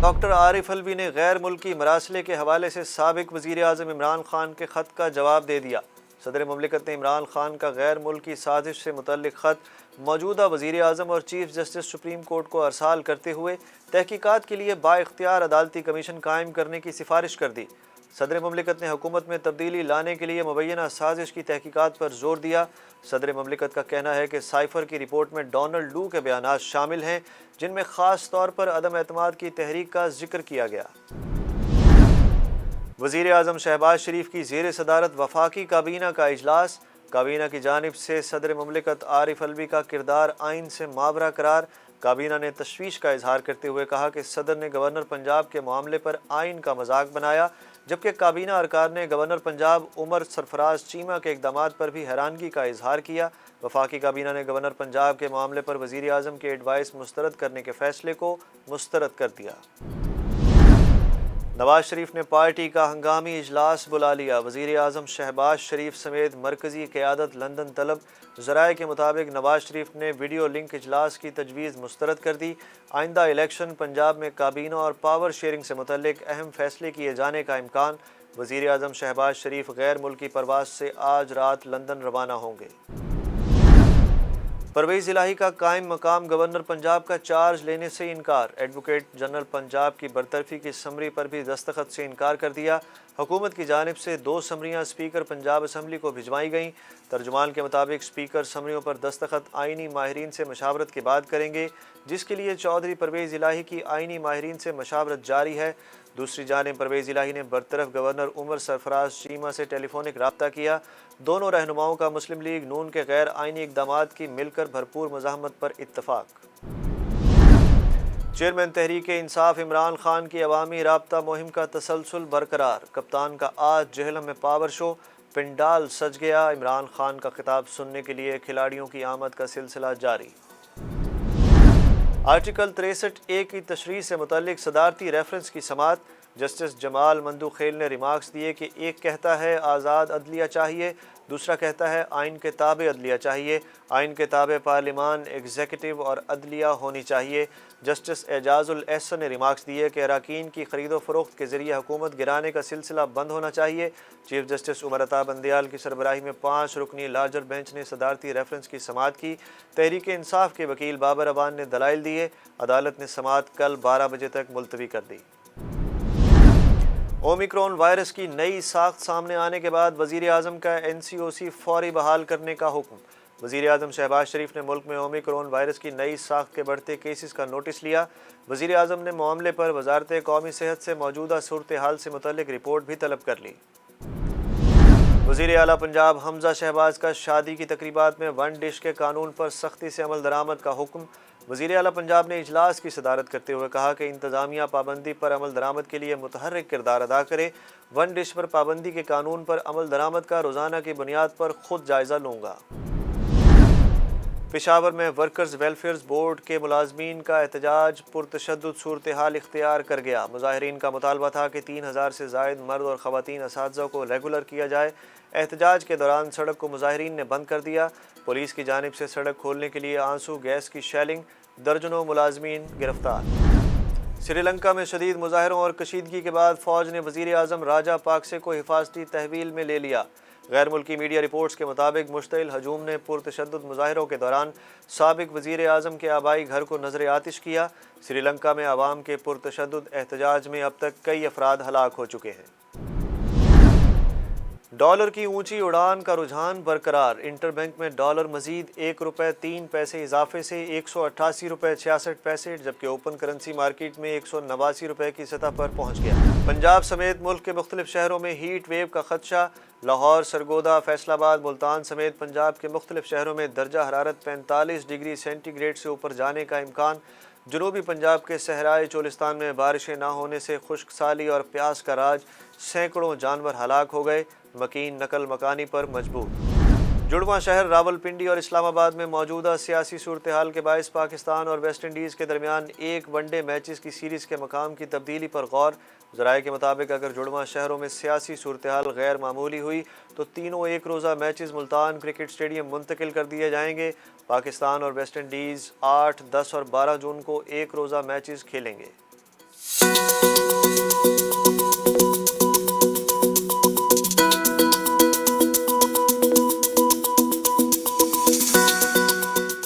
Doctor عارف الوی نے غیر ملکی مراسلے کے حوالے سے سابق وزیر اعظم عمران خان کے خط کا جواب دے دیا۔ صدر مملکت نے عمران خان کا غیر ملکی سازش سے متعلق خط موجودہ وزیر اعظم اور چیف جسٹس سپریم کورٹ کو ارسال کرتے ہوئے تحقیقات کے لیے بااختیار عدالتی کمیشن قائم کرنے کی سفارش کر دی۔ صدر مملکت نے حکومت میں تبدیلی لانے کے لیے مبینہ سازش کی تحقیقات پر زور دیا۔ صدر مملکت کا کہنا ہے کہ سائفر کی رپورٹ میں ڈونلڈ لو کے بیانات شامل ہیں، جن میں خاص طور پر عدم اعتماد کی تحریک کا ذکر کیا گیا۔ وزیر اعظم شہباز شریف کی زیر صدارت وفاقی کابینہ کا اجلاس۔ کابینہ کی جانب سے صدر مملکت عارف الوی کا کردار آئین سے مابرہ قرار۔ کابینہ نے تشویش کا اظہار کرتے ہوئے کہا کہ صدر نے گورنر پنجاب کے معاملے پر آئین کا مذاق بنایا، جبکہ کابینہ ارکان نے گورنر پنجاب عمر سرفراز چیمہ کے اقدامات پر بھی حیرانگی کا اظہار کیا۔ وفاقی کابینہ نے گورنر پنجاب کے معاملے پر وزیر اعظم کے ایڈوائس مسترد کرنے کے فیصلے کو مسترد کر دیا۔ نواز شریف نے پارٹی کا ہنگامی اجلاس بلا لیا۔ وزیر اعظم شہباز شریف سمیت مرکزی قیادت لندن طلب۔ ذرائع کے مطابق نواز شریف نے ویڈیو لنک اجلاس کی تجویز مسترد کر دی۔ آئندہ الیکشن، پنجاب میں کابینہ اور پاور شیئرنگ سے متعلق اہم فیصلے کیے جانے کا امکان۔ وزیر اعظم شہباز شریف غیر ملکی پرواز سے آج رات لندن روانہ ہوں گے۔ پرویز الہی کا قائم مقام گورنر پنجاب کا چارج لینے سے انکار۔ ایڈوکیٹ جنرل پنجاب کی برطرفی کی سمری پر بھی دستخط سے انکار کر دیا۔ حکومت کی جانب سے 2 سمریاں اسپیکر پنجاب اسمبلی کو بھجوائی گئیں۔ ترجمان کے مطابق اسپیکر سمریوں پر دستخط آئینی ماہرین سے مشاورت کے بعد کریں گے، جس کے لیے چودھری پرویز الہی کی آئینی ماہرین سے مشاورت جاری ہے۔ دوسری جانب پرویز الہی نے برطرف گورنر عمر سرفراز چیمہ سے ٹیلی فونک رابطہ کیا۔ دونوں رہنماؤں کا مسلم لیگ نون کے غیر آئینی اقدامات کی مل کر بھرپور مزاحمت پر اتفاق۔ چیئرمین تحریک انصاف عمران خان کی عوامی رابطہ مہم کا تسلسل برقرار۔ کپتان کا آج جہلم میں پاور شو، پنڈال سج گیا۔ عمران خان کا خطاب سننے کے لیے کھلاڑیوں کی آمد کا سلسلہ جاری۔ آرٹیکل 63A کی تشریح سے متعلق صدارتی ریفرنس کی سماعت۔ جسٹس جمال مندوخیل نے ریمارکس دیے کہ ایک کہتا ہے آزاد عدلیہ چاہیے، دوسرا کہتا ہے آئین کے تابع عدلیہ چاہیے۔ آئین کے تابع پارلیمان، ایگزیکٹو اور عدلیہ ہونی چاہیے۔ جسٹس اعجاز الاحسن نے ریمارکس دیے کہ اراکین کی خرید و فروخت کے ذریعے حکومت گرانے کا سلسلہ بند ہونا چاہیے۔ چیف جسٹس عمر عطا بندیال کی سربراہی میں 5 رکنی لارجر بینچ نے صدارتی ریفرنس کی سماعت کی۔ تحریک انصاف کے وکیل بابر ابان نے دلائل دیے۔ عدالت نے سماعت کل 12 بجے تک ملتوی کر دی۔ اومیکرون وائرس کی نئی ساخت سامنے آنے کے بعد وزیر اعظم کا NCOC فوری بحال کرنے کا حکم۔ وزیر اعظم شہباز شریف نے ملک میں اومیکرون وائرس کی نئی ساخت کے بڑھتے کیسز کا نوٹس لیا۔ وزیر اعظم نے معاملے پر وزارت قومی صحت سے موجودہ صورتحال سے متعلق رپورٹ بھی طلب کر لی۔ وزیر اعلیٰ پنجاب حمزہ شہباز کا شادی کی تقریبات میں ون ڈش کے قانون پر سختی سے عمل درآمد کا حکم۔ وزیر اعلیٰ پنجاب نے اجلاس کی صدارت کرتے ہوئے کہا کہ انتظامیہ پابندی پر عمل درآمد کے لیے متحرک کردار ادا کرے۔ ون ڈش پر پابندی کے قانون پر عمل درآمد کا روزانہ کی بنیاد پر خود جائزہ لوں گا۔ پشاور میں ورکرز ویلفیئرز بورڈ کے ملازمین کا احتجاج پرتشدد صورتحال اختیار کر گیا۔ مظاہرین کا مطالبہ تھا کہ 3000 سے زائد مرد اور خواتین اساتذہ کو ریگولر کیا جائے۔ احتجاج کے دوران سڑک کو مظاہرین نے بند کر دیا۔ پولیس کی جانب سے سڑک کھولنے کے لیے آنسو گیس کی شیلنگ، درجنوں ملازمین گرفتار۔ سری لنکا میں شدید مظاہروں اور کشیدگی کے بعد فوج نے وزیر اعظم راجہ پاکسے کو حفاظتی تحویل میں لے لیا۔ غیر ملکی میڈیا رپورٹس کے مطابق مشتعل ہجوم نے پرتشدد مظاہروں کے دوران سابق وزیر اعظم کے آبائی گھر کو نذر آتش کیا۔ سری لنکا میں عوام کے پرتشدد احتجاج میں اب تک کئی افراد ہلاک ہو چکے ہیں۔ ڈالر کی اونچی اڑان کا رجحان برقرار۔ انٹر بینک میں ڈالر مزید 1 روپے 3 پیسے اضافے سے 188 روپے 66 پیسے، جبکہ اوپن کرنسی مارکیٹ میں 189 روپے کی سطح پر پہنچ گیا۔ پنجاب سمیت ملک کے مختلف شہروں میں ہیٹ ویو کا خدشہ۔ لاہور، سرگودا، فیصل آباد، ملتان سمیت پنجاب کے مختلف شہروں میں درجہ حرارت 45 ڈگری سینٹی گریڈ سے اوپر جانے کا امکان۔ جنوبی پنجاب کے صحرائے چولستان میں بارشیں نہ ہونے سے خشک سالی اور پیاس کا راج، سینکڑوں جانور ہلاک ہو گئے، مکین نقل مکانی پر مجبور۔ جڑواں شہر راولپنڈی اور اسلام آباد میں موجودہ سیاسی صورتحال کے باعث پاکستان اور ویسٹ انڈیز کے درمیان 1 ون ڈے میچز کی سیریز کے مقام کی تبدیلی پر غور۔ ذرائع کے مطابق اگر جڑواں شہروں میں سیاسی صورتحال غیر معمولی ہوئی تو تینوں 1 روزہ میچز ملتان کرکٹ سٹیڈیم منتقل کر دیے جائیں گے۔ پاکستان اور ویسٹ انڈیز 8، 10 اور 12 جون کو 1 روزہ میچز کھیلیں گے۔ ہے।